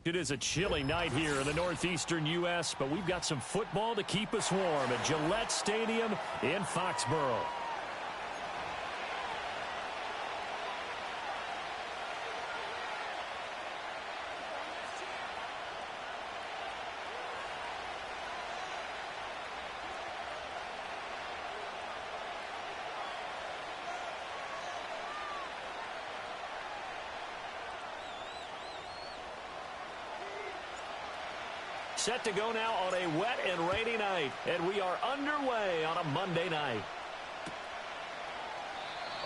It is a chilly night here in the northeastern U.S., but we've got some football to keep us warm at Gillette Stadium in Foxborough. Set to go now on a wet and rainy night, and we are underway on a Monday night.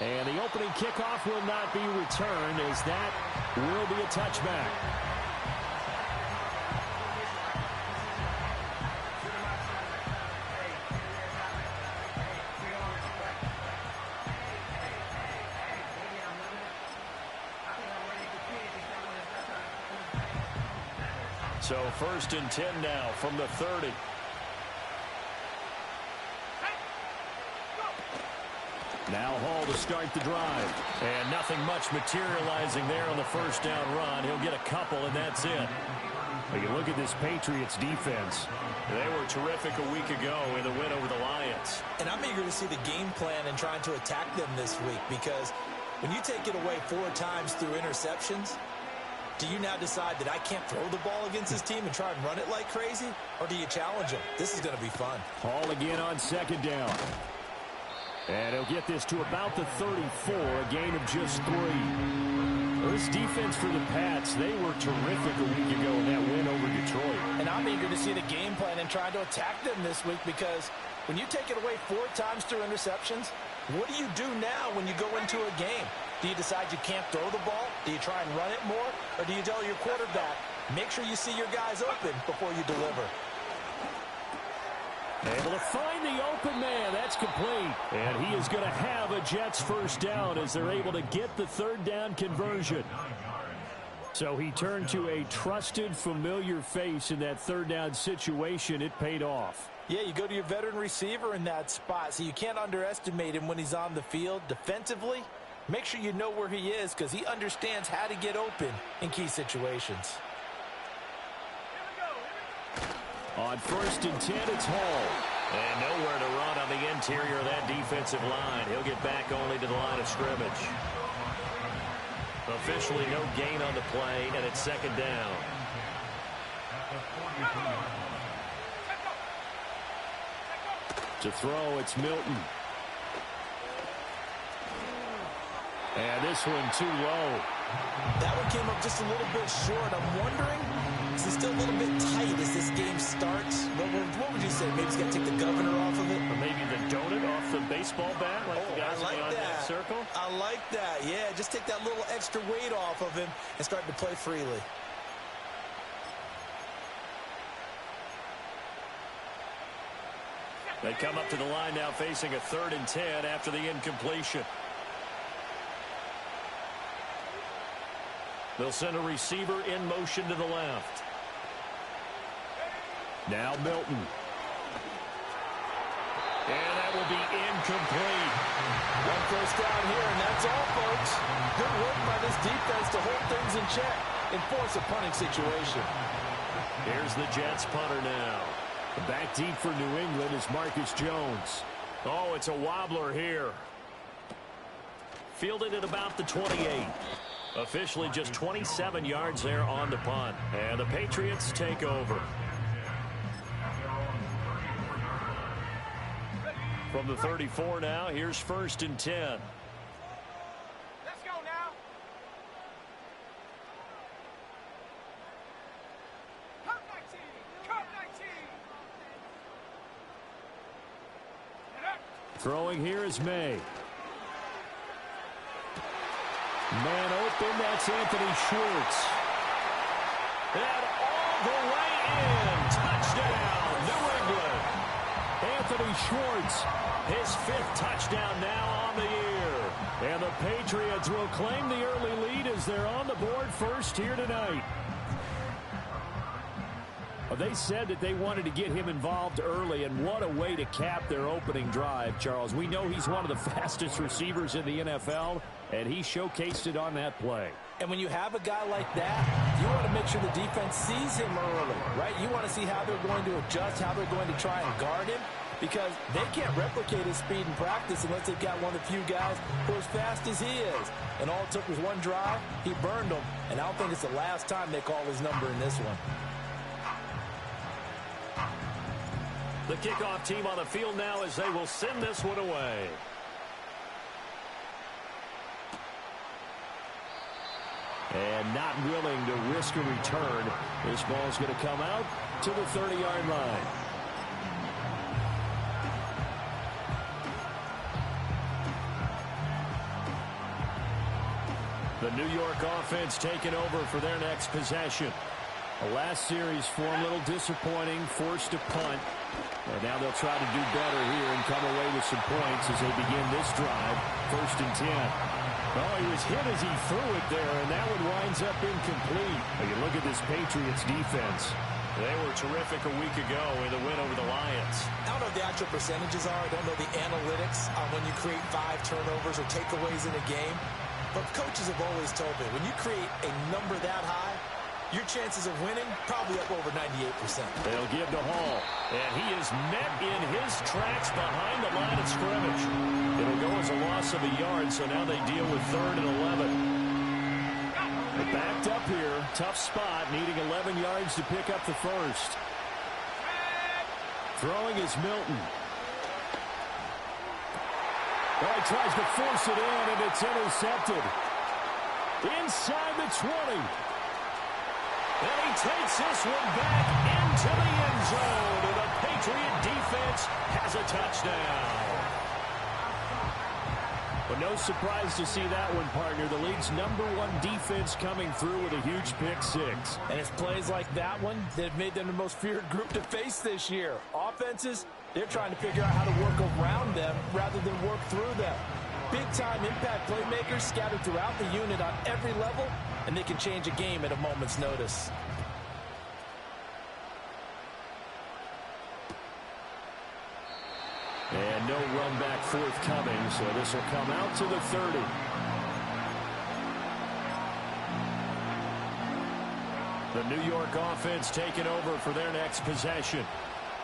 And the opening kickoff will not be returned, as that will be a touchback. So 1st and 10 now from the 30. Now Hall to start the drive. And nothing much materializing there on the first down run. He'll get a couple, and that's it. But you look at this Patriots defense. They were terrific a week ago in the win over the Lions. And I'm eager to see the game plan and trying to attack them this week, because when you take it away 4 times through interceptions, do you now decide that I can't throw the ball against this team and try and run it like crazy? Or do you challenge them? This is going to be fun. Hall again on 2nd down. And he'll get this to about the 34, a gain of just 3. This defense for the Pats, they were terrific a week ago in that win over Detroit. And I'm eager to see the game plan and trying to attack them this week, because when you take it away 4 times through interceptions, what do you do now when you go into a game? Do you decide you can't throw the ball? Do you try and run it more? Or do you tell your quarterback, make sure you see your guys open before you deliver? Able to find the open man. That's complete. And he is going to have a Jets first down as they're able to get the 3rd down conversion. So he turned to a trusted, familiar face in that 3rd down situation. It paid off. Yeah, you go to your veteran receiver in that spot, so you can't underestimate him when he's on the field. Defensively, make sure you know where he is, because he understands how to get open in key situations. On 1st and 10, it's Hall. And nowhere to run on the interior of that defensive line. He'll get back only to the line of scrimmage. Officially no gain on the play, and it's 2nd down. To throw, it's Milton. And this one too low. That one came up just a little bit short. I'm wondering, is it still a little bit tight as this game starts? What would you say? Maybe he's got to take the governor off of it? Or maybe the donut off the baseball bat, like the guys I like on that circle? I like that. Yeah, just take that little extra weight off of him and start to play freely. They come up to the line now facing a 3rd and 10 after the incompletion. They'll send a receiver in motion to the left. Now Milton. And that will be incomplete. 1 first down here, and that's all, folks. Good work by this defense to hold things in check and force a punting situation. Here's the Jets punter now. Back deep for New England is Marcus Jones. Oh, it's a wobbler here. Fielded at about the 28. Officially just 27 yards there on the punt. And the Patriots take over. From the 34 now, here's 1st and 10. Let's go now. Cut 19. Cut 19. Throwing here is May. Man open, that's Anthony Schwartz. And all the way in. Touchdown, New England. Anthony Schwartz, his 5th touchdown now on the year. And the Patriots will claim the early lead as they're on the board first here tonight. They said that they wanted to get him involved early, and what a way to cap their opening drive, Charles. We know he's one of the fastest receivers in the NFL, and he showcased it on that play. And when you have a guy like that, You want to make sure the defense sees him early, right? You want to see how they're going to adjust, how they're going to try and guard him, because they can't replicate his speed in practice unless they've got one of the few guys who are as fast as he is. And all it took was one drive. He burned them, and I don't think it's the last time they call his number in this one. The kickoff team on the field now as they will send this one away. And not willing to risk a return. This ball's going to come out to the 30-yard line. The New York offense taking over for their next possession. The last series for them, a little disappointing, forced to punt. And now they'll try to do better here and come away with some points as they begin this drive. 1st and 10. Oh, he was hit as he threw it there, and that one winds up incomplete. But you look at this Patriots defense. They were terrific a week ago in the win over the Lions. I don't know what the actual percentages are. I don't know the analytics on when you create 5 turnovers or takeaways in a game. But coaches have always told me, when you create a number that high, your chances of winning probably up over 98%. They'll give to Hall, and he is met in his tracks behind the line of scrimmage. It'll go as a loss of a yard, so now they deal with 3rd and 11. They're backed up here, tough spot, needing 11 yards to pick up the first. Throwing is Milton. Oh, he tries to force it in, and it's intercepted. Inside the 20. And he takes this one back into the end zone. And the Patriot defense has a touchdown. But no surprise to see that one, partner. The league's #1 defense coming through with a huge pick 6. And it's plays like that one that have made them the most feared group to face this year. Offenses, they're trying to figure out how to work around them rather than work through them. Big-time impact playmakers scattered throughout the unit on every level, and they can change a game at a moment's notice. And no run back forthcoming, so this will come out to the 30. The New York offense taking over for their next possession.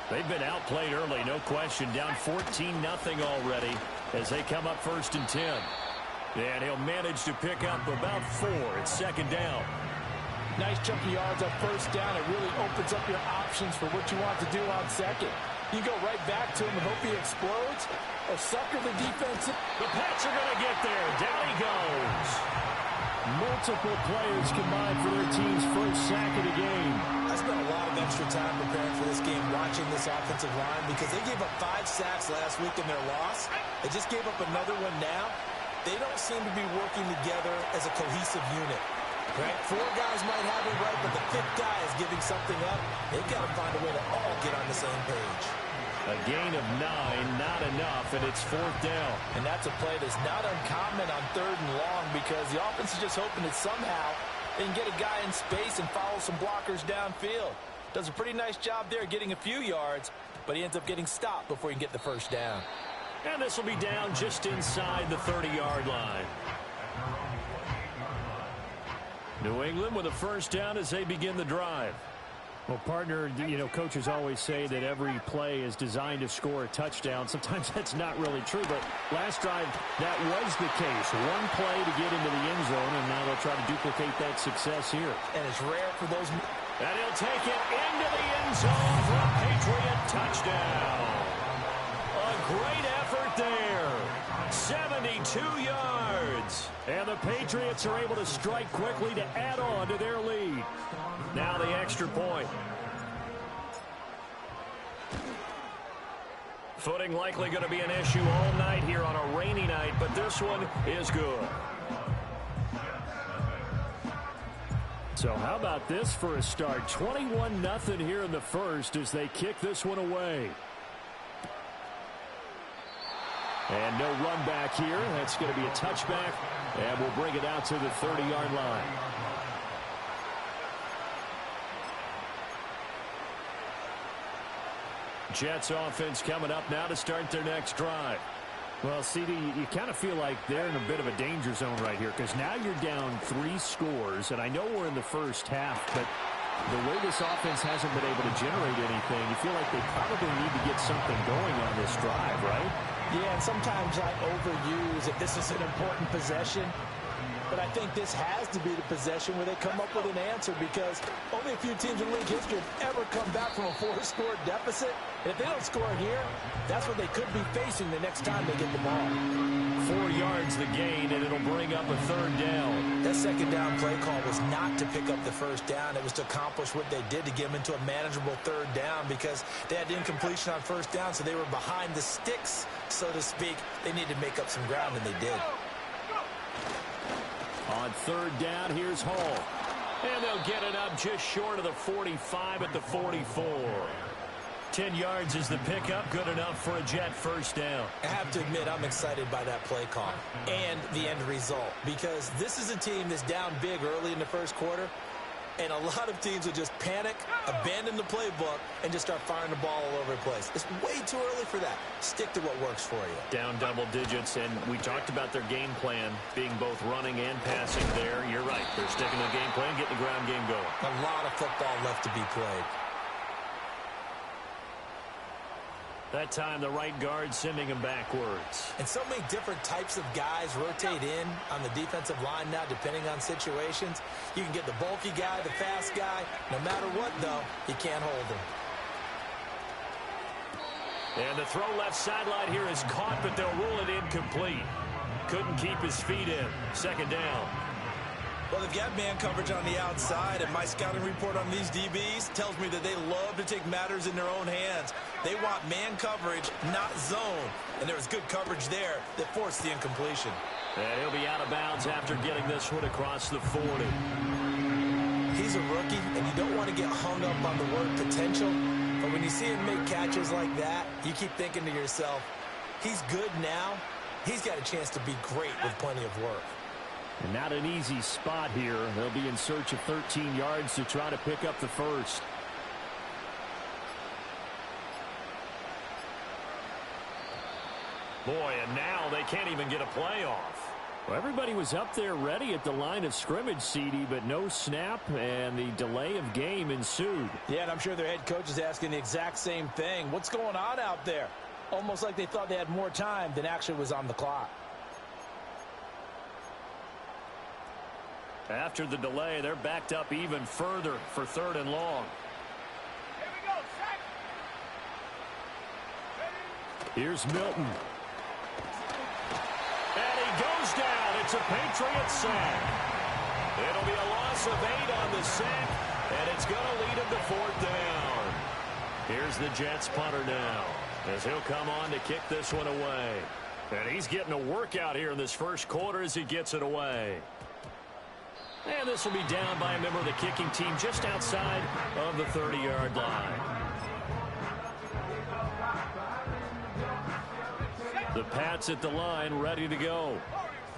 They've been outplayed early, no question. Down 14-0 already as they come up 1st and 10. And he'll manage to pick up about 4. It's 2nd down. Nice chunk of yards on 1st down. It really opens up your options for what you want to do on 2nd. You go right back to him and hope he explodes, or sucker the defense. The Pats are going to get there. Down he goes. Multiple players combined for their team's first sack of the game. I spent a lot of extra time preparing for this game, watching this offensive line, because they gave up 5 sacks last week in their loss. They just gave up another one now. They don't seem to be working together as a cohesive unit. Right? 4 guys might have it right, but the 5th guy is giving something up. They've got to find a way to all get on the same page. A gain of 9, not enough, and it's 4th down. And that's a play that's not uncommon on 3rd and long, because the offense is just hoping that somehow they can get a guy in space and follow some blockers downfield. Does a pretty nice job there getting a few yards, but he ends up getting stopped before he can get the 1st down. And this will be down just inside the 30-yard line. New England with a 1st down as they begin the drive. Well, partner, you know, coaches always say that every play is designed to score a touchdown. Sometimes that's not really true, but last drive, that was the case. One play to get into the end zone, and now they'll try to duplicate that success here. And it's rare for those. And he'll take it into the end zone for a Patriot touchdown. A great effort there. 72 yards. And the Patriots are able to strike quickly to add on to their lead. Now the extra point. Footing likely going to be an issue all night here on a rainy night, but this one is good. So how about this for a start? 21-0 here in the first as they kick this one away. And no run back here. That's going to be a touchback, and we'll bring it out to the 30-yard line. Jets offense coming up now to start their next drive. Well, CD, you kind of feel like they're in a bit of a danger zone right here because now you're down 3 scores, and I know we're in the first half, but the way this offense hasn't been able to generate anything, you feel like they probably need to get something going on this drive, right? Yeah, and sometimes I overuse if this is an important possession. But I think this has to be the possession where they come up with an answer because only a few teams in league history have ever come back from a 4-score deficit. And if they don't score here, that's what they could be facing the next time they get the ball. 4 yards the gain, and it'll bring up a 3rd down. That 2nd down play call was not to pick up the 1st down. It was to accomplish what they did to get them into a manageable 3rd down because they had incompletion on 1st down, so they were behind the sticks, so to speak. They needed to make up some ground, and they did. On 3rd down, here's Hall. And they'll get it up just short of the 45 at the 44. 10 yards is the pickup, good enough for a Jet 1st down. I have to admit, I'm excited by that play call and the end result because this is a team that's down big early in the 1st quarter, and a lot of teams will just panic, abandon the playbook, and just start firing the ball all over the place. It's way too early for that. Stick to what works for you. Down double digits, and we talked about their game plan being both running and passing there. You're right. They're sticking to the game plan, getting the ground game going. A lot of football left to be played. That time, the right guard sending him backwards. And so many different types of guys rotate in on the defensive line now, depending on situations. You can get the bulky guy, the fast guy. No matter what, though, you can't hold him. And the throw left sideline here is caught, but they'll rule it incomplete. Couldn't keep his feet in. 2nd down. Well, they've got man coverage on the outside, and my scouting report on these DBs tells me that they love to take matters in their own hands. They want man coverage, not zone. And there was good coverage there that forced the incompletion. And he'll be out of bounds after getting this one across the 40. He's a rookie, and you don't want to get hung up on the word potential. But when you see him make catches like that, you keep thinking to yourself, he's good now. He's got a chance to be great with plenty of work. And not an easy spot here. They'll be in search of 13 yards to try to pick up the 1st. Boy, and now they can't even get a play off. Well, everybody was up there ready at the line of scrimmage, CD, but no snap, and the delay of game ensued. Yeah, and I'm sure their head coach is asking the exact same thing. What's going on out there? Almost like they thought they had more time than actually was on the clock. After the delay, they're backed up even further for 3rd and long. Here we go, set. Here's Milton. And he goes down. It's a Patriots sack. It'll be a loss of 8 on the sack, and it's going to lead him to 4th down. Here's the Jets punter now, as he'll come on to kick this one away. And he's getting a workout here in this 1st quarter as he gets it away. And this will be down by a member of the kicking team just outside of the 30-yard line. The Pats at the line, ready to go.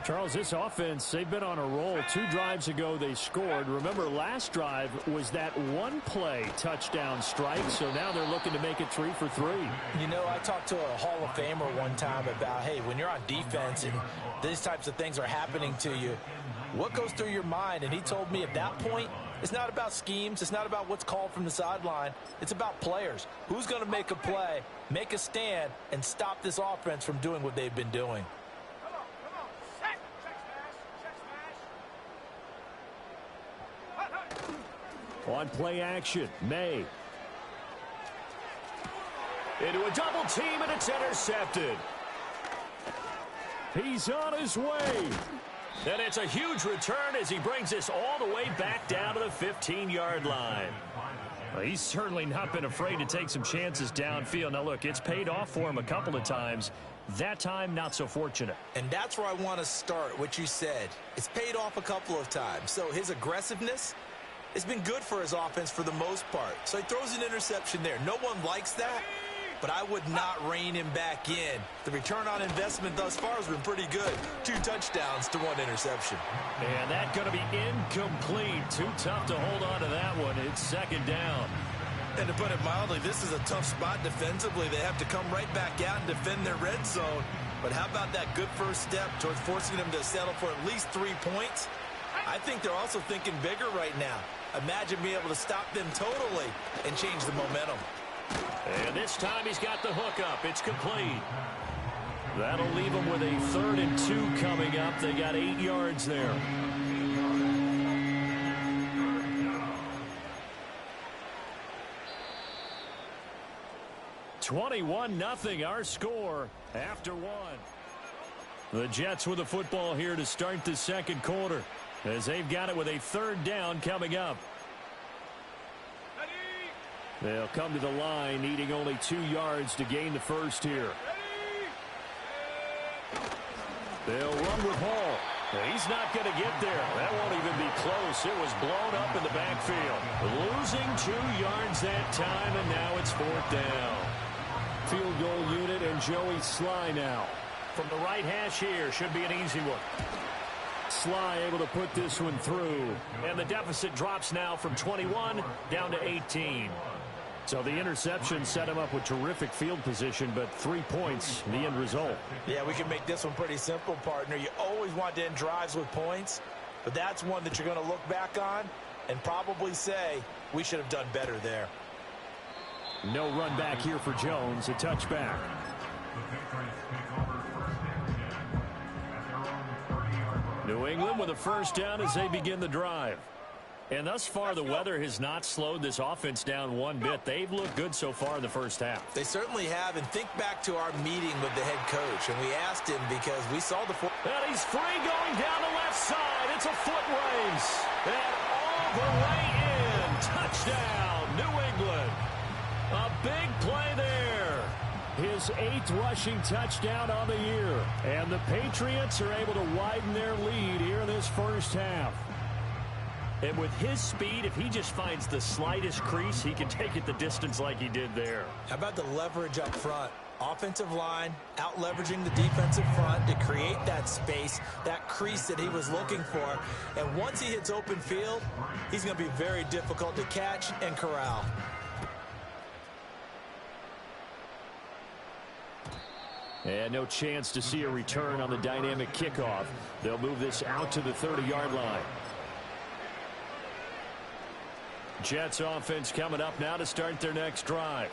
Charles, this offense, they've been on a roll. 2 drives ago, they scored. Remember, last drive was that 1-play touchdown strike, so now they're looking to make it 3 for 3. You know, I talked to a Hall of Famer one time about, hey, when you're on defense and these types of things are happening to you, what goes through your mind? And he told me at that point, it's not about schemes. It's not about what's called from the sideline. It's about players. Who's going to make a play, make a stand, and stop this offense from doing what they've been doing? Come on. Set. Check smash. On play action, May. Into a double team, and it's intercepted. He's on his way. And it's a huge return as he brings this all the way back down to the 15-yard line. Well, he's certainly not been afraid to take some chances downfield. Now, look, it's paid off for him a couple of times. That time, not so fortunate. And that's where I want to start, what you said. It's paid off a couple of times. So his aggressiveness has been good for his offense for the most part. So he throws an interception there. No one likes that, but I would not rein him back in. The return on investment thus far has been pretty good. 2 touchdowns to 1 interception. And that's going to be incomplete. Too tough to hold on to that one. It's 2nd down. And to put it mildly, this is a tough spot defensively. They have to come right back out and defend their red zone. But how about that good first step towards forcing them to settle for at least 3 points? I think they're also thinking bigger right now. Imagine being able to stop them totally and change the momentum. And this time he's got the hook up. It's complete. That'll leave them with a 3rd and 2 coming up. They got 8 yards there. (21-0) our score after 1. The Jets with the football here to start the second quarter, as they've got it with a 3rd down coming up. They'll come to the line, needing only 2 yards to gain the first here. They'll run with Hall. He's not going to get there. That won't even be close. It was blown up in the backfield. Losing 2 yards that time, and now it's 4th down. Field goal unit and Joey Sly now. From the right hash here, should be an easy one. Sly able to put this one through. And the deficit drops now from 21 down to 18. So the interception set him up with terrific field position, but 3 points, the end result. Yeah, we can make this one pretty simple, partner. You always want to end drives with points, but that's one that you're going to look back on and probably say, we should have done better there. No run back here for Jones, a touchback. New England with a 1st down as they begin the drive. And thus far, the weather has not slowed this offense down one bit. They've looked good so far in the first half. They certainly have, and think back to our meeting with the head coach, and we asked him because we saw the... And he's free going down the left side. It's a foot race. And all the way in. Touchdown, New England. A big play there. His 8th rushing touchdown on the year. And the Patriots are able to widen their lead here in this first half. And with his speed, if he just finds the slightest crease, he can take it the distance like he did there. How about the leverage up front? Offensive line out leveraging the defensive front to create that space, that crease that he was looking for. And once he hits open field, he's going to be very difficult to catch and corral. And no chance to see a return on the dynamic kickoff. They'll move this out to the 30-yard line. Jets offense coming up now to start their next drive.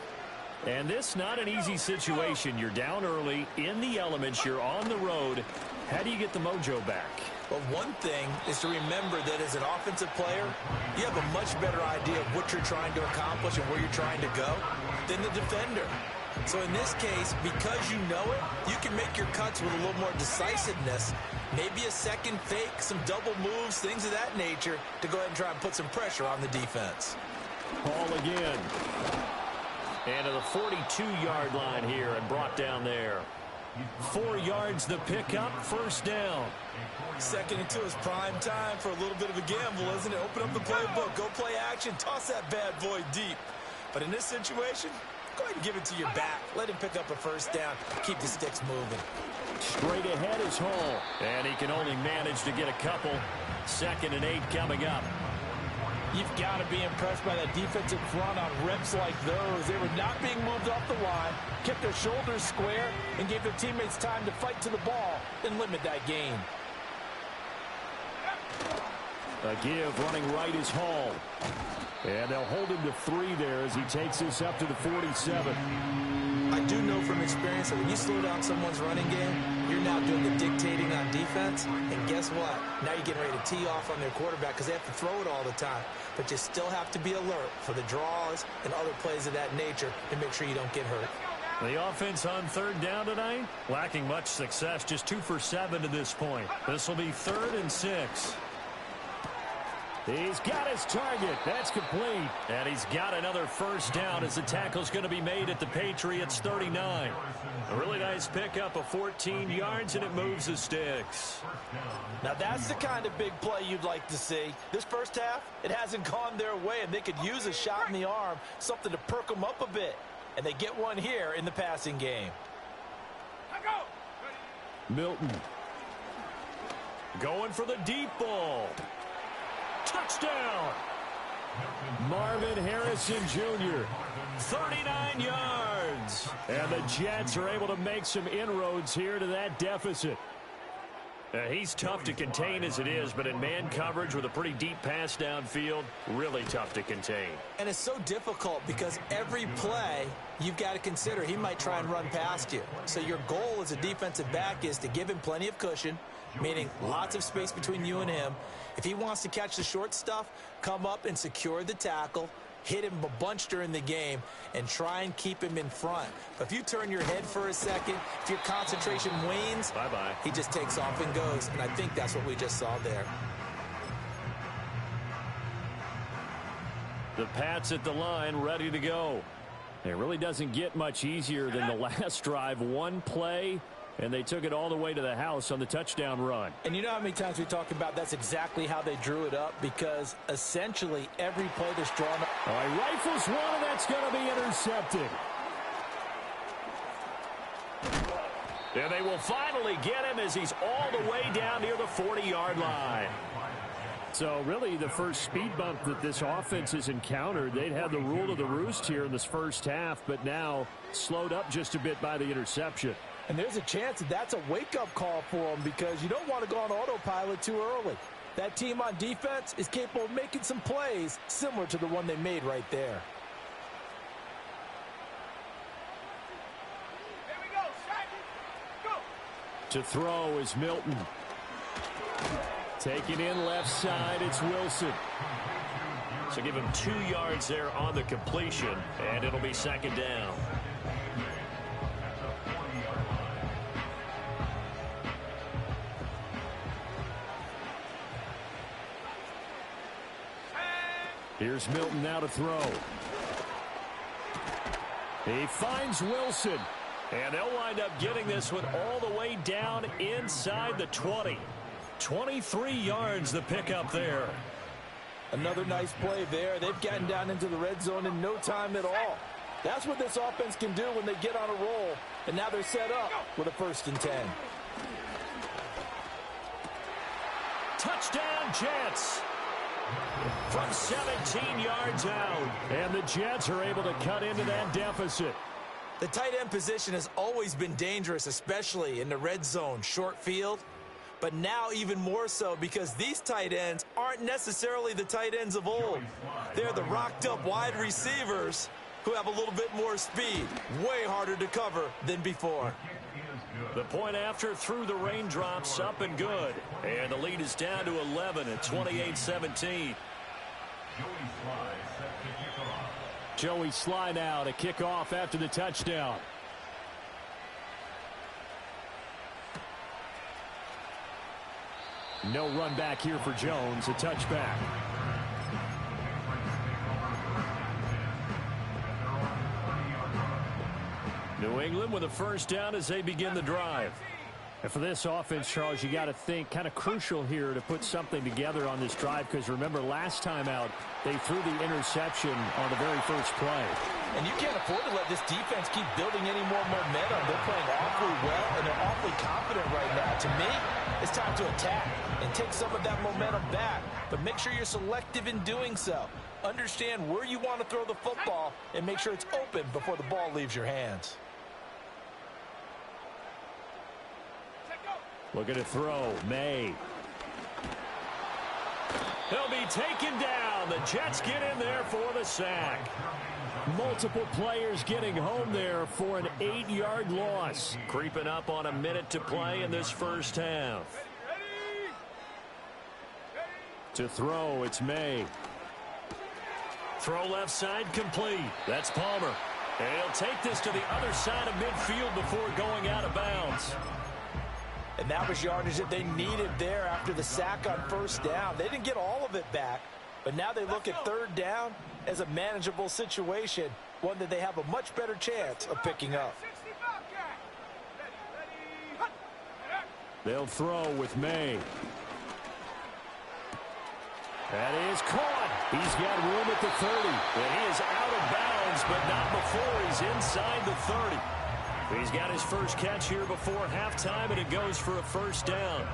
And this not an easy situation. You're down early, in the elements, you're on the road. How do you get the mojo back? Well, one thing is to remember that as an offensive player, you have a much better idea of what you're trying to accomplish and where you're trying to go than the defender. So in this case, because you know it, you can make your cuts with a little more decisiveness. Maybe a second fake, some double moves, things of that nature to go ahead and try and put some pressure on the defense. Ball again. And to the 42-yard line here and brought down there. 4 yards the pickup, 1st down. 2nd and 2 is prime time for a little bit of a gamble, isn't it? Open up the playbook, go play action, toss that bad boy deep. But in this situation, go ahead and give it to your back. Let him pick up a 1st down. Keep the sticks moving. Straight ahead is Hall. And he can only manage to get a couple. 2nd and 8 coming up. You've got to be impressed by that defensive front on reps like those. They were not being moved off the line, kept their shoulders square, and gave their teammates time to fight to the ball and limit that gain. A give running right is Hall. And they'll hold him to 3 there as he takes this up to the 47. I do know from experience that when you slow down someone's running game, you're now doing the dictating on defense. And guess what? Now you're getting ready to tee off on their quarterback because they have to throw it all the time. But you still have to be alert for the draws and other plays of that nature to make sure you don't get hurt. The offense on 3rd down tonight, lacking much success, just 2 for 7 to this point. This will be 3rd and 6. He's got his target. That's complete. And he's got another 1st down as the tackle's going to be made at the Patriots 39. A really nice pickup of 14 yards, and it moves the sticks. Now that's the kind of big play you'd like to see. This first half, it hasn't gone their way, and they could use a shot in the arm, something to perk them up a bit. And they get one here in the passing game. Milton. Going for the deep ball. Touchdown. Marvin Harrison Jr., 39 yards. And the Jets are able to make some inroads here to that deficit. He's tough to contain as it is, but in man coverage with a pretty deep pass downfield, really tough to contain. And it's so difficult because every play you've got to consider he might try and run past you. So your goal as a defensive back is to give him plenty of cushion, meaning lots of space between you and him. If he wants to catch the short stuff, come up and secure the tackle, hit him a bunch during the game, and try and keep him in front. But if you turn your head for a second, if your concentration wanes, bye-bye. He just takes off and goes. And I think that's what we just saw there. The Pats at the line, ready to go. It really doesn't get much easier than the last drive. One play, and they took it all the way to the house on the touchdown run. And you know how many times we talk about that's exactly how they drew it up, because essentially every play that's drawn up. All right, rifles one, and that's going to be intercepted. And they will finally get him as he's all the way down near the 40-yard line. So really the first speed bump that this offense has encountered, they'd had the rule of the roost here in this first half, but now slowed up just a bit by the interception. And there's a chance that that's a wake-up call for them, because you don't want to go on autopilot too early. That team on defense is capable of making some plays similar to the one they made right there. Here we go, set, go. To throw is Milton. Taking in left side, it's Wilson. So give him 2 yards there on the completion, and it'll be second down. Here's Milton now to throw. He finds Wilson. And they'll wind up getting this one all the way down inside the 20. 23 yards the pickup there. Another nice play there. They've gotten down into the red zone in no time at all. That's what this offense can do when they get on a roll. And now they're set up with a 1st and 10. Touchdown, Jets. From 17 yards out. And the Jets are able to cut into that deficit. The tight end position has always been dangerous, especially in the red zone, short field. But now even more so, because these tight ends aren't necessarily the tight ends of old. They're the rocked-up wide receivers who have a little bit more speed. Way harder to cover than before. The point after through the raindrops, up and good. And the lead is down to 11 at 28-17. Joey Sly now to kick off after the touchdown. No run back here for Jones, a touchback. New England with a 1st down as they begin the drive. And for this offense, Charles, you got to think kind of crucial here to put something together on this drive, because remember last time out they threw the interception on the very first play. And you can't afford to let this defense keep building any more momentum. They're playing awfully well, and they're awfully confident right now. To me, it's time to attack and take some of that momentum back. But make sure you're selective in doing so. Understand where you want to throw the football and make sure it's open before the ball leaves your hands. Looking to throw, May. He'll be taken down. The Jets get in there for the sack. Multiple players getting home there for an 8-yard loss. Creeping up on a minute to play in this first half. To throw, it's May. Throw left side complete. That's Palmer. And he'll take this to the other side of midfield before going out of bounds. And that was yardage that they needed there after the sack on 1st down. They didn't get all of it back, but now they look at 3rd down as a manageable situation, one that they have a much better chance of picking up. They'll throw with May. That is caught. He's got room at the 30. And he is out of bounds, but not before he's inside the 30. He's got his first catch here before halftime, and it goes for a 1st down.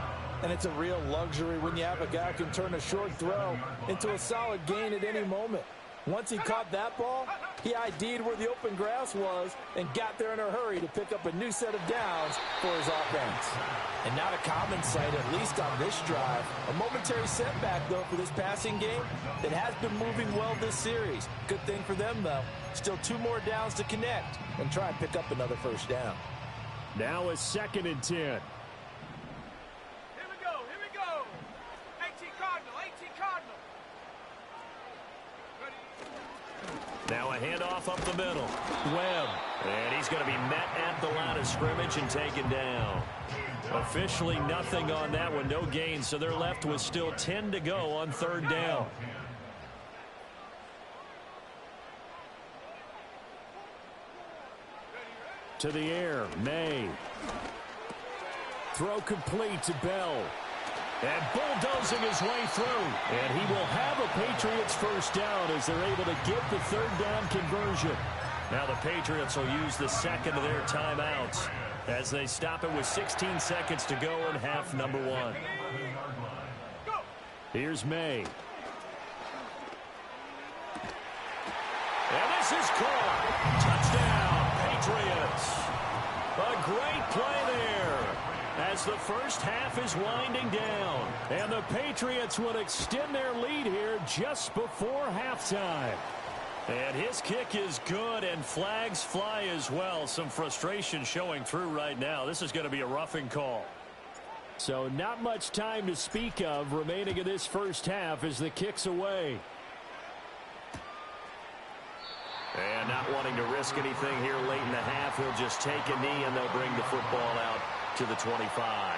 And it's a real luxury when you have a guy who can turn a short throw into a solid gain at any moment. Once he caught that ball, he ID'd where the open grass was and got there in a hurry to pick up a new set of downs for his offense. And not a common sight, at least on this drive. A momentary setback, though, for this passing game that has been moving well this series. Good thing for them, though. Still 2 more downs to connect and try and pick up another first down. Now a 2nd and 10. Here we go. 18 Cardinal. Now a handoff up the middle. Webb. And he's going to be met at the line of scrimmage and taken down. Officially nothing on that one. No gain. So they're left with still 10 to go on 3rd down. To the air. May. Throw complete to Bell. And bulldozing his way through. And he will have a Patriots first down as they're able to get the 3rd down conversion. Now the Patriots will use the 2nd of their timeouts as they stop it with 16 seconds to go in half number 1. Here's May. And this is caught. Touchdown, Patriots. A great play there as the first half is winding down. And the Patriots will extend their lead here just before halftime. And his kick is good, and flags fly as well. Some frustration showing through right now. This is going to be a roughing call. So not much time to speak of remaining in this first half as the kick's away. And not wanting to risk anything here late in the half, he'll just take a knee and they'll bring the football out to the 25.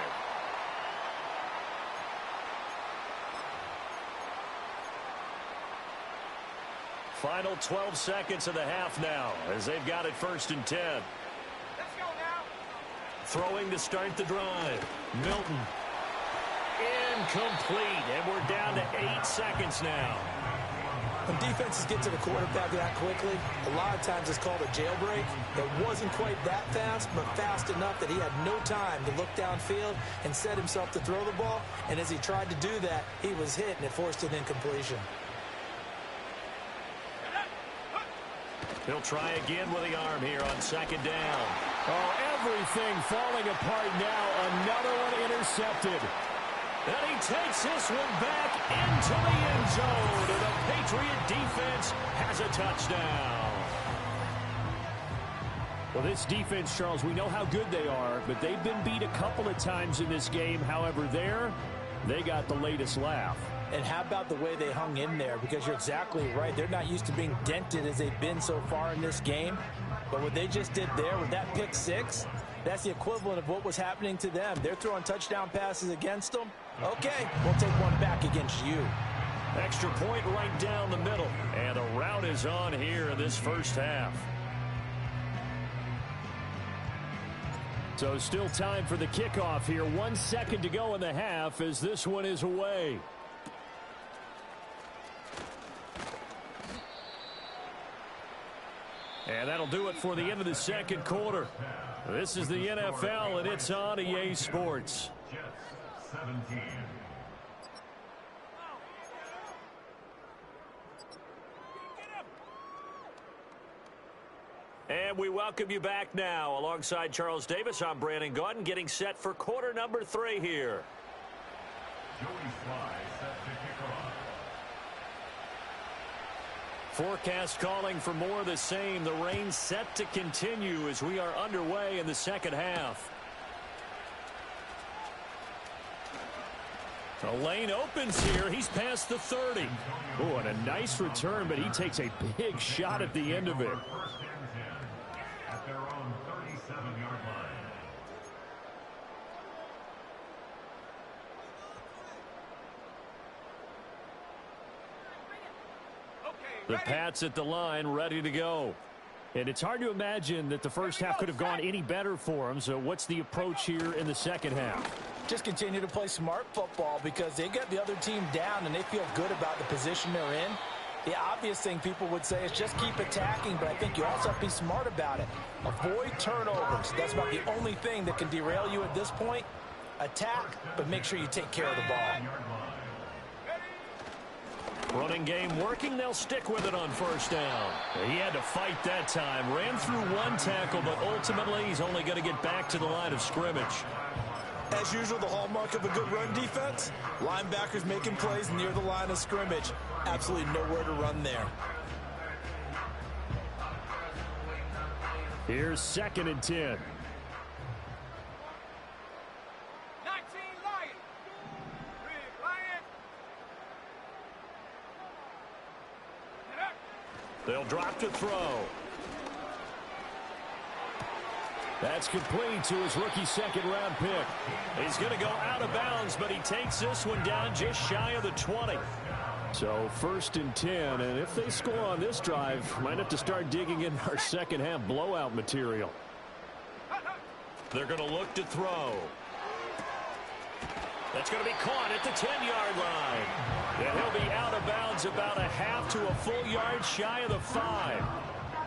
Final 12 seconds of the half now as they've got it 1st and 10. Let's go now. Throwing to start the drive. Milton. Incomplete. And we're down to 8 seconds now. When defenses get to the quarterback that quickly, a lot of times it's called a jailbreak. It wasn't quite that fast, but fast enough that he had no time to look downfield and set himself to throw the ball. And as he tried to do that, he was hit, and it forced an incompletion. He'll try again with the arm here on 2nd down. Oh, everything falling apart now. Another one intercepted. And he takes this one back into the end zone. And the Patriot defense has a touchdown. Well, this defense, Charles, we know how good they are, but they've been beat a couple of times in this game. However, they got the latest laugh. And how about the way they hung in there? Because you're exactly right. They're not used to being dented as they've been so far in this game. But what they just did there with that pick 6, that's the equivalent of what was happening to them. They're throwing touchdown passes against them. Okay, we'll take one back against you. Extra point right down the middle. And the route is on here in this first half. So still time for the kickoff here. 1 second to go in the half as this one is away. And that'll do it for the end of the second quarter. This is the NFL, and it's on EA Sports. And we welcome you back now. Alongside Charles Davis, I'm Brandon Gaudin, getting set for quarter number 3 here. Forecast calling for more of the same. The rain set to continue as we are underway in the second half. The lane opens here. He's past the 30. Oh, and a nice return, but he takes a big shot at the end of it. At their own 37-yard line. The Pats at the line, ready to go. And it's hard to imagine that the first half could have gone any better for them. So what's the approach here in the second half? Just continue to play smart football because they got the other team down and they feel good about the position they're in. The obvious thing people would say is just keep attacking, but I think you also have to be smart about it. Avoid turnovers. That's about the only thing that can derail you at this point. Attack, but make sure you take care of the ball. Running game working. They'll stick with it on first down. He had to fight that time. Ran through one tackle, but ultimately he's only going to get back to the line of scrimmage. As usual, the hallmark of a good run defense, linebackers making plays near the line of scrimmage. Absolutely nowhere to run there. Here's 2nd and 10. 19 Lion. Big Lion. They'll drop to throw. That's complete to his rookie 2nd-round pick. He's going to go out of bounds, but he takes this one down just shy of the 20. So 1st and 10, and if they score on this drive, might have to start digging in our second-half blowout material. They're going to look to throw. That's going to be caught at the 10-yard line. And he'll be out of bounds about a half to a full yard shy of the 5.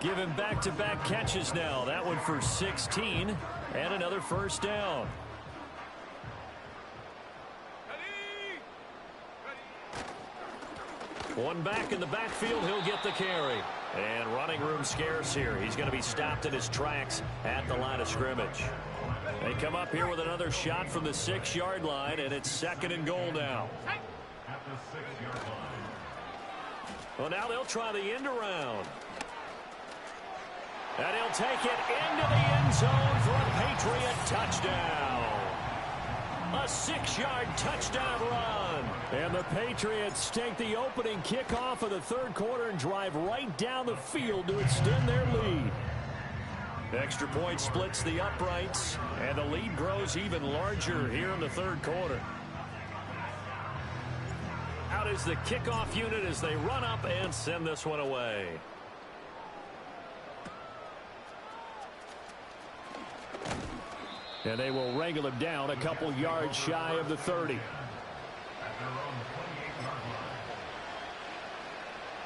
Give him back-to-back catches now. That one for 16 and another first down. One back in the backfield. He'll get the carry. And running room scarce here. He's going to be stopped in his tracks at the line of scrimmage. They come up here with another shot from the 6-yard line, and it's 2nd and goal now. At the 6-yard line. Well, now they'll try the end around. And he'll take it into the end zone for a Patriot touchdown. A 6-yard touchdown run. And the Patriots take the opening kickoff of the 3rd quarter and drive right down the field to extend their lead. Extra point splits the uprights, and the lead grows even larger here in the 3rd quarter. Out is the kickoff unit as they run up and send this one away. And they will wrangle him down a couple yards shy of the 30. At their own 28-yard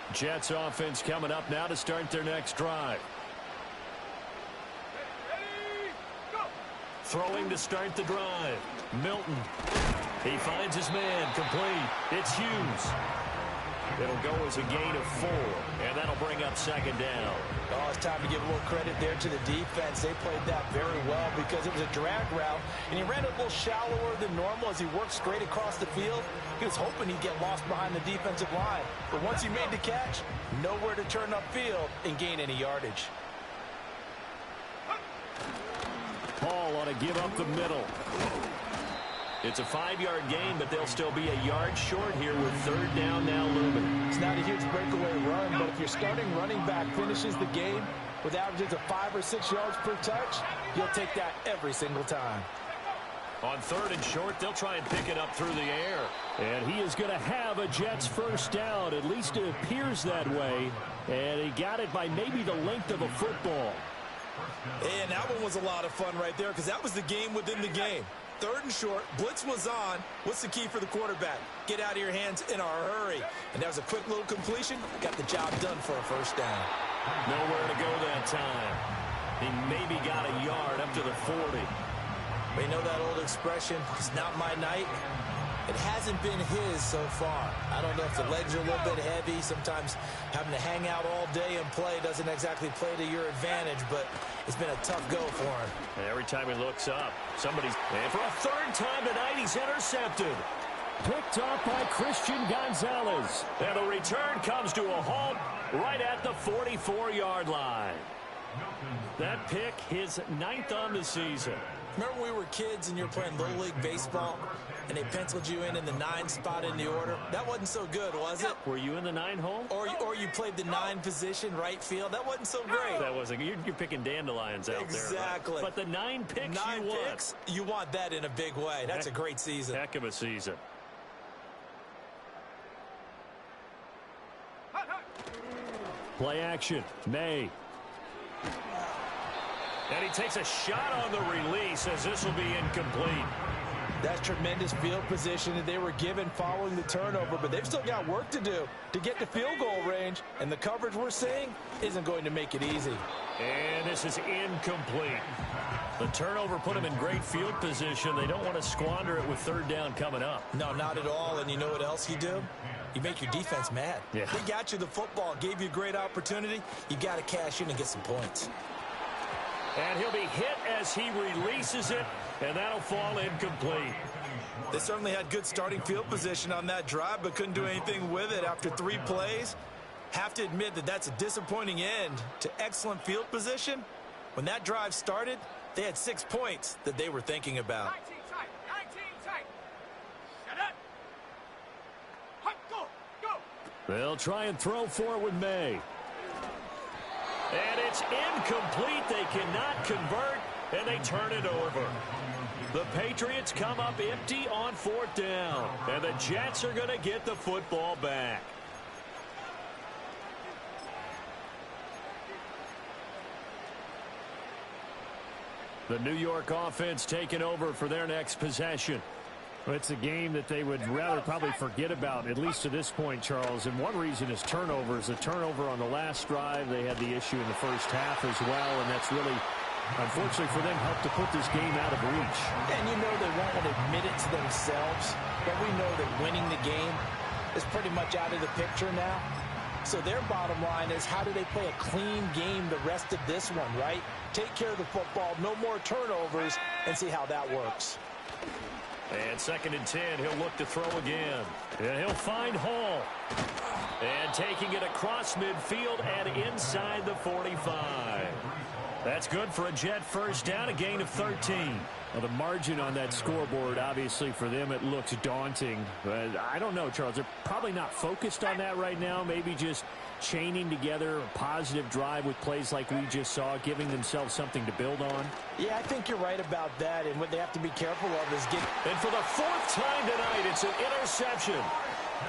line. Jets offense coming up now to start their next drive. Ready, go. Throwing to start the drive. Milton. He finds his man. Complete. It's Hughes. It'll go as a gain of 4, and that'll bring up 2nd down. Oh, it's time to give a little credit there to the defense. They played that very well because it was a drag route, and he ran it a little shallower than normal as he worked straight across the field. He was hoping he'd get lost behind the defensive line. But once he made the catch, nowhere to turn upfield and gain any yardage. Paul ought to give up the middle. It's a 5-yard gain, but they'll still be a yard short here with 3rd down now looming. It's not a huge breakaway run, but if your starting running back finishes the game with averages of 5 or 6 yards per touch, you'll take that every single time. On 3rd and short, they'll try and pick it up through the air. And he is going to have a Jets first down. At least it appears that way. And he got it by maybe the length of a football. And that one was a lot of fun right there because that was the game within the game. 3rd and short, blitz was on. What's the key for the quarterback? Get out of your hands in a hurry. And that was a quick little completion. Got the job done for a first down. Nowhere to go that time. He maybe got a yard up to the 40. We know that old expression, it's not my night. It hasn't been his so far. I don't know if the legs are a little bit heavy. Sometimes having to hang out all day and play doesn't exactly play to your advantage, but it's been a tough go for him. And every time he looks up, somebody's... And for a 3rd time tonight, he's intercepted. Picked up by Christian Gonzalez. And the return comes to a halt right at the 44-yard line. That pick, his 9th on the season. Remember when we were kids and you were playing Little League Baseball and they penciled you in the 9 spot in the order? That wasn't so good, was it? Were you in the 9 hole? Or you played the 9 position, right field. That wasn't so great. That wasn't. You're picking dandelions out there. Exactly. Right? But the 9 picks 9 you picks, you want that in a big way. That's a great season. Heck of a season. Play action. May. And he takes a shot on the release as this will be incomplete. That's tremendous field position that they were given following the turnover, but they've still got work to do to get to field goal range, and the coverage we're seeing isn't going to make it easy. And this is incomplete. The turnover put them in great field position. They don't want to squander it with third down coming up. No, not at all, and you know what else you do? You make your defense mad. Yeah. They got you the football, gave you a great opportunity. You got to cash in and get some points. And he'll be hit as he releases it, and that'll fall incomplete. They certainly had good starting field position on that drive, but couldn't do anything with it after 3 plays. Have to admit that that's a disappointing end to excellent field position. When that drive started, they had 6 points that they were thinking about. 19 tight. 19 tight. Shut up. Hut, go. Go. They'll try and throw for it with May. And it's incomplete. They cannot convert, and they turn it over. The Patriots come up empty on 4th down, and the Jets are going to get the football back. The New York offense taking over for their next possession. It's a game that they would rather probably forget about, at least to this point, Charles. And one reason is turnovers. The turnover on the last drive, they had the issue in the first half as well, and that's really, unfortunately for them, helped to put this game out of reach. And you know they won't admit it to themselves, but we know that winning the game is pretty much out of the picture now. So their bottom line is, how do they play a clean game the rest of this one, right? Take care of the football, no more turnovers, and see how that works. And 2nd and 10, he'll look to throw again. And he'll find Hall. And taking it across midfield and inside the 45. That's good for a Jet first down, a gain of 13. Well, the margin on that scoreboard, obviously, for them, it looks daunting. But I don't know, Charles. They're probably not focused on that right now. Maybe just chaining together a positive drive with plays like we just saw, giving themselves something to build on. Yeah, I think you're right about that. And what they have to be careful of is get... And for the 4th time tonight, it's an interception.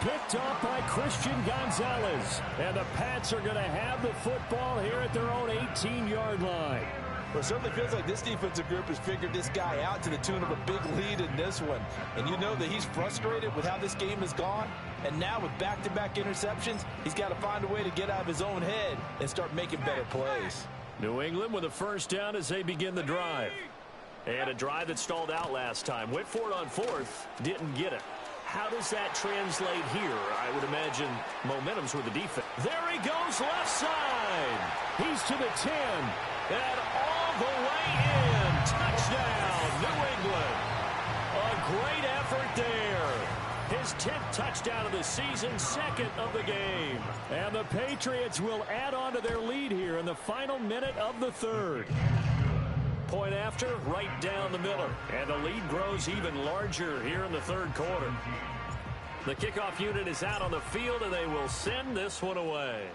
Picked off by Christian Gonzalez. And the Pats are going to have the football here at their own 18-yard line. Well, it certainly feels like this defensive group has figured this guy out to the tune of a big lead in this one. And you know that he's frustrated with how this game has gone. And now with back-to-back interceptions, he's got to find a way to get out of his own head and start making better plays. New England with a first down as they begin the drive. And a drive that stalled out last time. Went for it on 4th, didn't get it. How does that translate here? I would imagine momentum's with the defense. There he goes, left side. He's to the 10. And all the way in. Touchdown, New England. A great effort there. His 10th touchdown of the season, 2nd of the game. And the Patriots will add on to their lead here in the final minute of the 3rd. Point after, right down the middle. And the lead grows even larger here in the 3rd quarter. The kickoff unit is out on the field, and they will send this one away.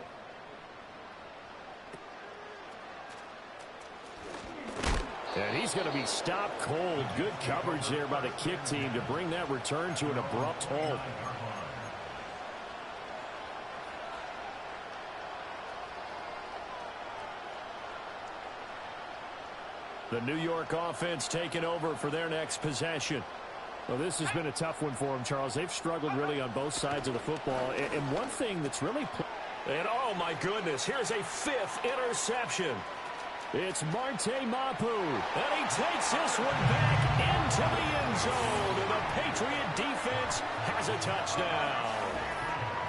And he's going to be stopped cold. Good coverage there by the kick team to bring that return to an abrupt halt. The New York offense taking over for their next possession. Well, this has been a tough one for them, Charles. They've struggled really on both sides of the football. And one thing that's really... And oh my goodness, here's a 5th interception. It's Marte Mapu. And he takes this one back into the end zone. And the Patriot defense has a touchdown.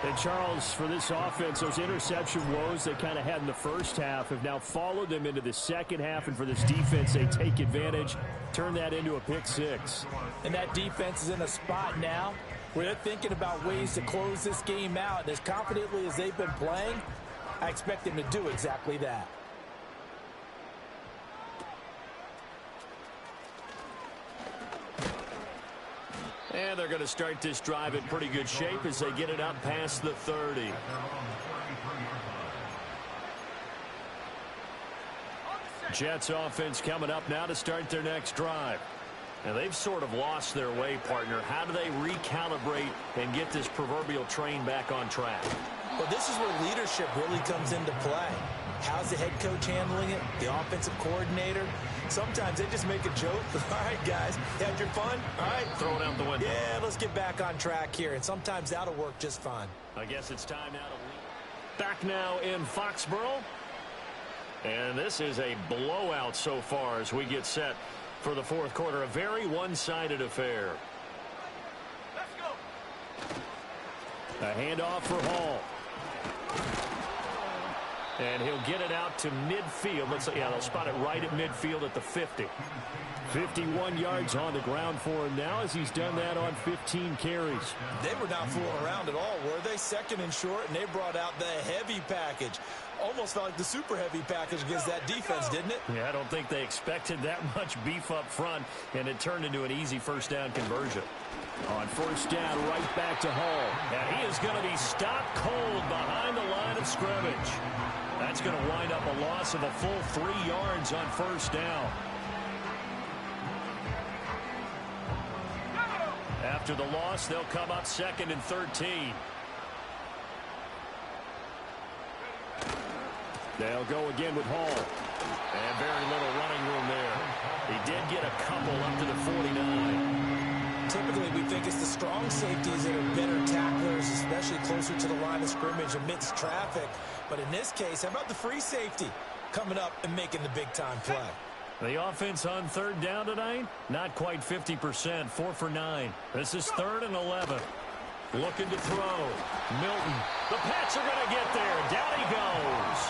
And Charles, for this offense, those interception woes they kind of had in the first half have now followed them into the second half. And for this defense, they take advantage, turn that into a pick 6. And that defense is in a spot now where they're thinking about ways to close this game out. And as confidently as they've been playing, I expect them to do exactly that. And they're going to start this drive in pretty good shape as they get it up past the 30. Jets offense coming up now to start their next drive. Now they've sort of lost their way, partner. How do they recalibrate and get this proverbial train back on track? Well, this is where leadership really comes into play. How's the head coach handling it? The offensive coordinator? Sometimes they just make a joke. All right, guys, had your fun? All right. Throw it out the window. Yeah, let's get back on track here. And sometimes that'll work just fine. I guess it's time now to leave. Back now in Foxborough. And this is a blowout so far as we get set for the fourth quarter. A very one-sided affair. Let's go. A handoff for Hall. And he'll get it out to midfield. Looks like, yeah, they'll spot it right at midfield at the 50. 51 yards on the ground for him now as he's done that on 15 carries. They were not fooling around at all, were they? Second and short, and they brought out the heavy package. Almost felt like the super heavy package against that defense, didn't it? Yeah, I don't think they expected that much beef up front, and it turned into an easy first down conversion. On first down, right back to Hall. And he is going to be stopped cold behind the line of scrimmage. That's going to wind up a loss of a full 3 yards on first down. After the loss, they'll come up 2nd and 13. They'll go again with Hall. And very little running room there. He did get a couple up to the 49. Typically, we think it's the strong safeties that are better tacklers, especially closer to the line of scrimmage amidst traffic. But in this case, how about the free safety coming up and making the big-time play? The offense on third down tonight, not quite 50%, 4 for 9. This is 3rd and 11. Looking to throw. Milton. The Pats are going to get there. Down he goes.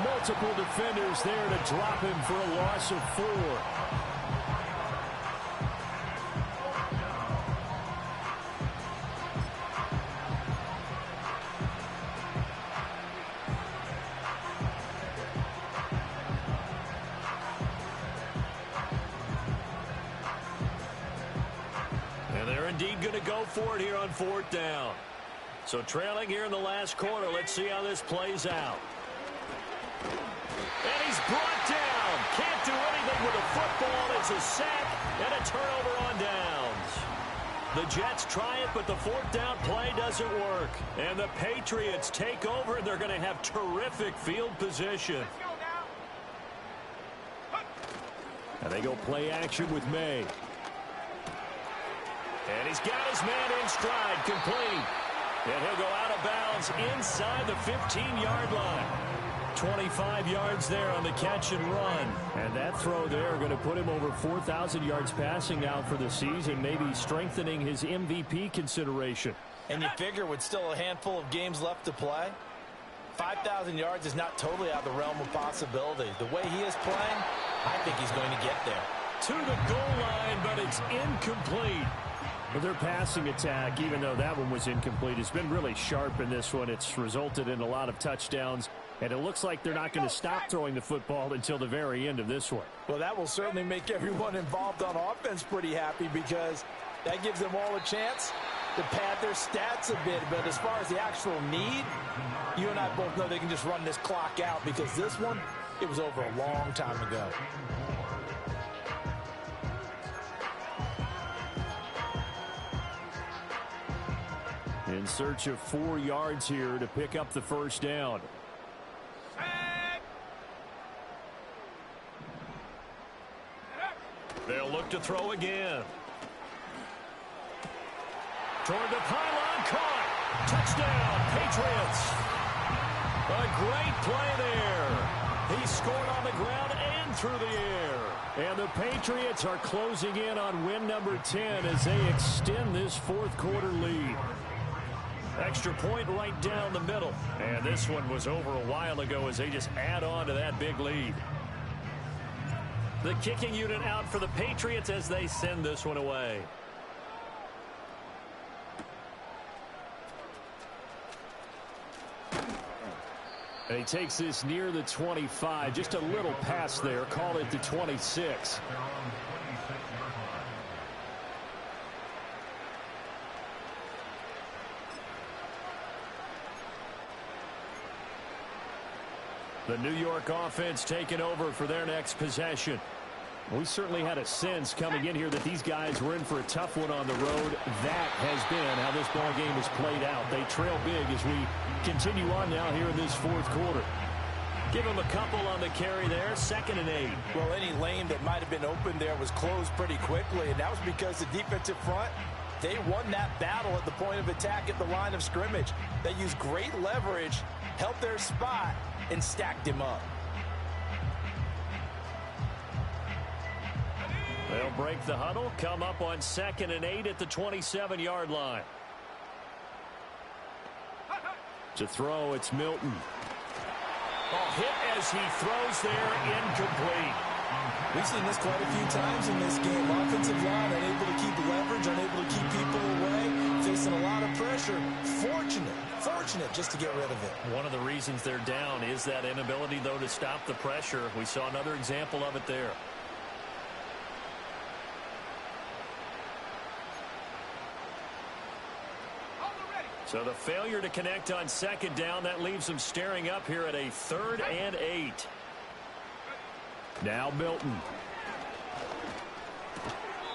Multiple defenders there to drop him for a loss of 4. Indeed going to go for it here on 4th down. So trailing here in the last quarter. Let's see how this plays out. And he's brought down. Can't do anything with a football. It's a sack and a turnover on downs. The Jets try it, but the 4th down play doesn't work. And the Patriots take over, and they're going to have terrific field position. And they go play action with May. And he's got his man in stride, complete. And he'll go out of bounds inside the 15-yard line. 25 yards there on the catch and run. And that throw there going to put him over 4,000 yards passing now for the season, maybe strengthening his MVP consideration. And you figure with still a handful of games left to play, 5,000 yards is not totally out of the realm of possibility. The way he is playing, I think he's going to get there. To the goal line, but it's incomplete. But their passing attack, even though that one was incomplete, has been really sharp in this one. It's resulted in a lot of touchdowns, and it looks like they're not going to stop throwing the football until the very end of this one. Well, that will certainly make everyone involved on offense pretty happy because that gives them all a chance to pad their stats a bit. But as far as the actual need, you and I both know they can just run this clock out because this one, it was over a long time ago. In search of 4 yards here to pick up the first down. They'll look to throw again. Toward the pylon, caught. Touchdown, Patriots. A great play there. He scored on the ground and through the air. And the Patriots are closing in on win number 10 as they extend this fourth quarter lead. Extra point right down the middle. And this one was over a while ago as they just add on to that big lead. The kicking unit out for the Patriots as they send this one away. And he takes this near the 25. Just a little pass there. Call it the 26. The New York offense taking over for their next possession. We certainly had a sense coming in here that these guys were in for a tough one on the road. That has been how this ball game has played out. They trail big as we continue on now here in this fourth quarter. Give him a couple on the carry there, 2nd and 8. Well, any lane that might have been open there was closed pretty quickly, and that was because the defensive front, they won that battle at the point of attack at the line of scrimmage. They used great leverage, held their spot, and stacked him up. They'll break the huddle, come up on 2nd and 8 at the 27-yard line. To throw, it's Milton. Hit as he throws there, incomplete. We've seen this quite a few times in this game. Offensive line unable to keep leverage, unable to keep people away, facing a lot of pressure. Fortunate just to get rid of it. One of the reasons they're down is that inability, though, to stop the pressure. We saw another example of it there. So the failure to connect on 2nd down, that leaves them staring up here at a 3rd and 8. Now Milton.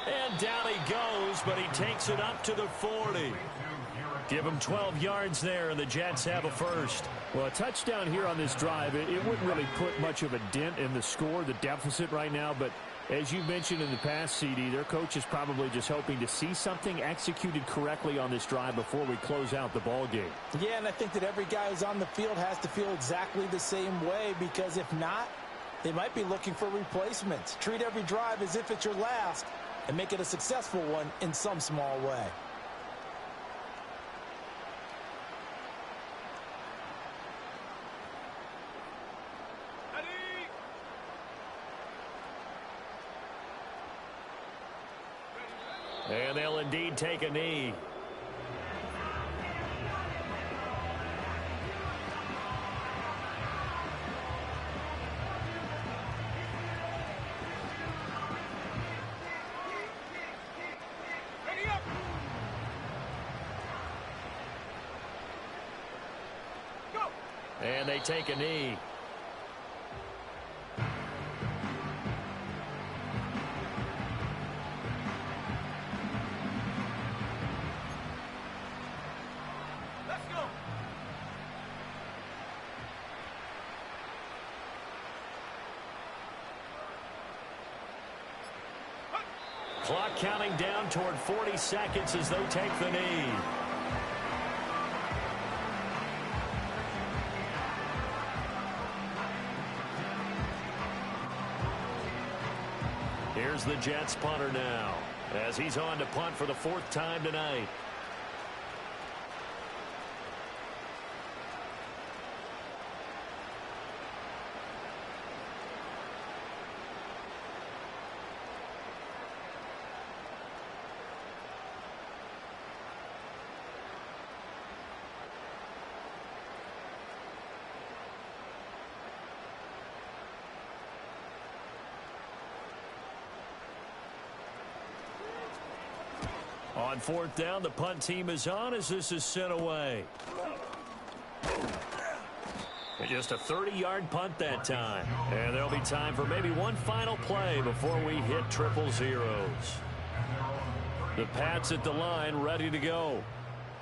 And down he goes, but he takes it up to the 40. Give him 12 yards there, and the Jets have a first. Well, a touchdown here on this drive, it wouldn't really put much of a dent in the score, the deficit right now, but as you mentioned in the past, CD, their coach is probably just hoping to see something executed correctly on this drive before we close out the ball game. Yeah, and I think that every guy who's on the field has to feel exactly the same way, because if not, they might be looking for replacements. Treat every drive as if it's your last and make it a successful one in some small way. And they'll indeed take a knee. Ready up. Go. And they take a knee. Clock counting down toward 40 seconds as they take the knee. Here's the Jets punter now as he's on to punt for the 4th time tonight. On 4th down, the punt team is on as this is sent away. And just a 30-yard punt that time. And there'll be time for maybe one final play before we hit triple zeros. The Pats at the line ready to go.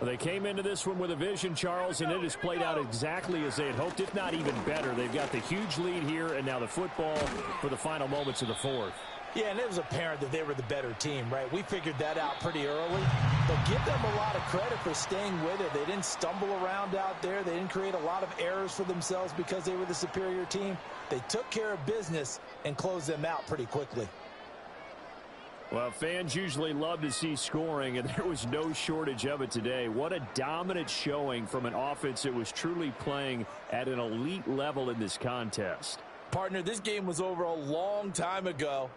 They came into this one with a vision, Charles, and it has played out exactly as they had hoped, if not even better. They've got the huge lead here, and now the football for the final moments of the 4th. Yeah, and it was apparent that they were the better team, right? We figured that out pretty early. But give them a lot of credit for staying with it. They didn't stumble around out there. They didn't create a lot of errors for themselves because they were the superior team. They took care of business and closed them out pretty quickly. Well, fans usually love to see scoring, and there was no shortage of it today. What a dominant showing from an offense that was truly playing at an elite level in this contest. Partner, this game was over a long time ago.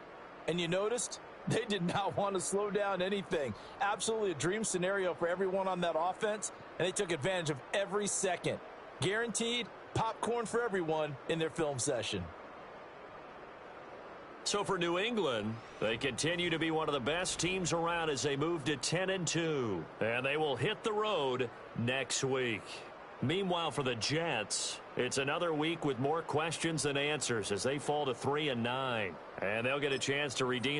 And you noticed they did not want to slow down anything. Absolutely a dream scenario for everyone on that offense, and they took advantage of every second. Guaranteed popcorn for everyone in their film session. So for New England, they continue to be one of the best teams around as they move to 10-2. And they will hit the road next week. Meanwhile, for the Jets, it's another week with more questions than answers as they fall to 3-9. And they'll get a chance to redeem